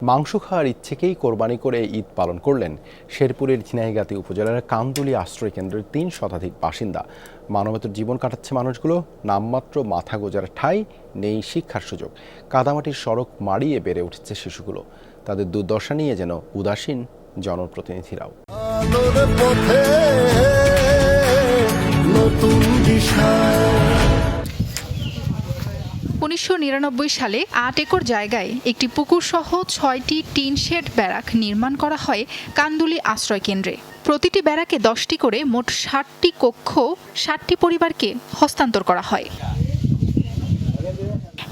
মাংস খাওয়ার ইচ্ছেকেই কোরবানি করে ঈদ পালন করলেন শেরপুরের ঝিনাইগাতি উপজেলার কান্দুলি আশ্রয় কেন্দ্রের ৩ শতাধিক বাসিন্দা। মানবেতর জীবন কাটাচ্ছে মানুষগুলো, নামমাত্র মাথা গোজার ঠাঁই, নেই শিক্ষার সুযোগ। কাদামাটির সড়ক মাড়িয়ে বেড়ে উঠছে শিশুগুলো। তাদের দুর্দশা নিয়ে যেন উদাসীন জনপ্রতিনিধিরাও। ১৯৯৯ সালে ৮ একর জায়গায় একটি পুকুর সহ ৬টি টিন শেড ব্যারাক নির্মাণ করা হয় কান্দুলি আশ্রয় কেন্দ্রে। প্রতিটি ব্যারাকে ১০টি করে মোট ৬০টি কক্ষ ৬০টি পরিবারকে হস্তান্তর করা হয়।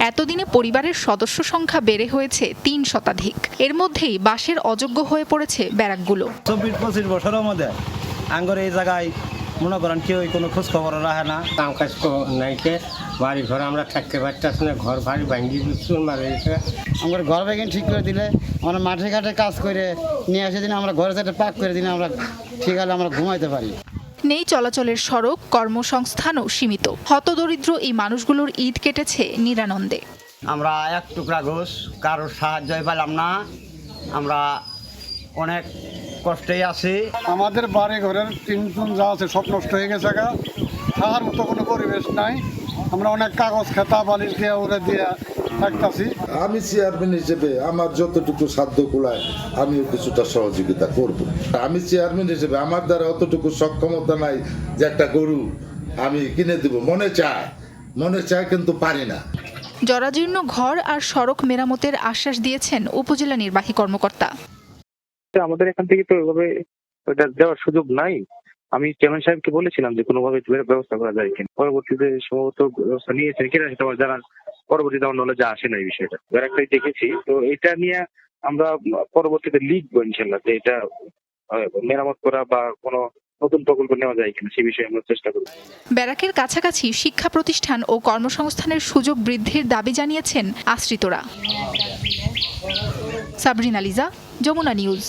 এতদিনে পরিবারের সদস্য সংখ্যা বেড়ে হয়েছে ৩ শতাধিক। এর মধ্যেই বাসের অযোগ্য হয়ে পড়েছে ব্যারাকগুলো। ২৪-২৫ বছরের মধ্যে আঙ্গর এই জায়গায় মনে করেন কেউ কোনো খোঁজ খবর রাখে না। কাম কাজ নাইকে বাড়ি ঘরে আমরা থাকতে পারতেছি না, ঘর ভারী ভাঙ্গি মারা গেছে। আমরা ঘর ভেঙে ঠিক করে দিলে আমরা মাঠে ঘাটে কাজ করে নিয়ে এসে দিন আমরা ঘরে যাতে পাক করে দিলে আমরা ঠিক হলে আমরা ঘুমাইতে পারি। নেই চলাচলের সড়ক, কর্মসংস্থানও সীমিত। হতদরিদ্র এই মানুষগুলোর ঈদ কেটেছে নিরানন্দে। আমরা এক টুকরা ঘোষ কারোর সাহায্য পেলাম না, আমরা অনেক কষ্টেই আছি। আমাদের বাড়ি ঘরের টিন যা আছে সব নষ্ট হয়ে গেছে, থাকার মতো কোনো পরিবেশ নাই। আমরা অনেক কাগজ খাতা বালিশ দিয়ে ওরা দিয়ে থাকতেছি। আমি চেয়ারম্যান হিসেবে আমার যতটুকু সাধ্য কুলায় আমিও কিছুটা সহযোগিতা করব। আমি চেয়ারম্যান হিসেবে আমার দ্বারা অতটুকু সক্ষমতা নাই যে একটা গরু আমি কিনে দেব। মনে চায় কিন্তু পারি না। জরাজীর্ণ ঘর আর সড়ক মেরামতের আশ্বাস দিয়েছেন উপজেলা নির্বাহী কর্মকর্তা। আমাদের এখান থেকে তো ওইভাবে দেওয়ার সুযোগ নাই। আমি চেয়ারম্যান সাহেবকে বলেছিলাম যে কোনোভাবে ব্যবস্থা করা যায় কিনা। পরবর্তীতে সম্ভবত ব্যবস্থা নিয়েছেন কিনা সেটা আমার জানার পরবর্তীতে আমার নলেজে আসে না এই বিষয়টা। ব্যারাকটাই দেখেছি, তো এটা নিয়ে আমরা পরবর্তীতে লিখবো ইনশাল্লাহ যে এটা মেরামত করা বা কোনো নতুন প্রকল্প নেওয়া যায় কিনা সে বিষয়ে আমরা চেষ্টা করব। ব্যারাকের কাছাকাছি শিক্ষা প্রতিষ্ঠান ও কর্মসংস্থানের সুযোগ বৃদ্ধির দাবি জানিয়েছেন আশ্রিতরা। সাবরিনা লিজা, যমুনা নিউজ।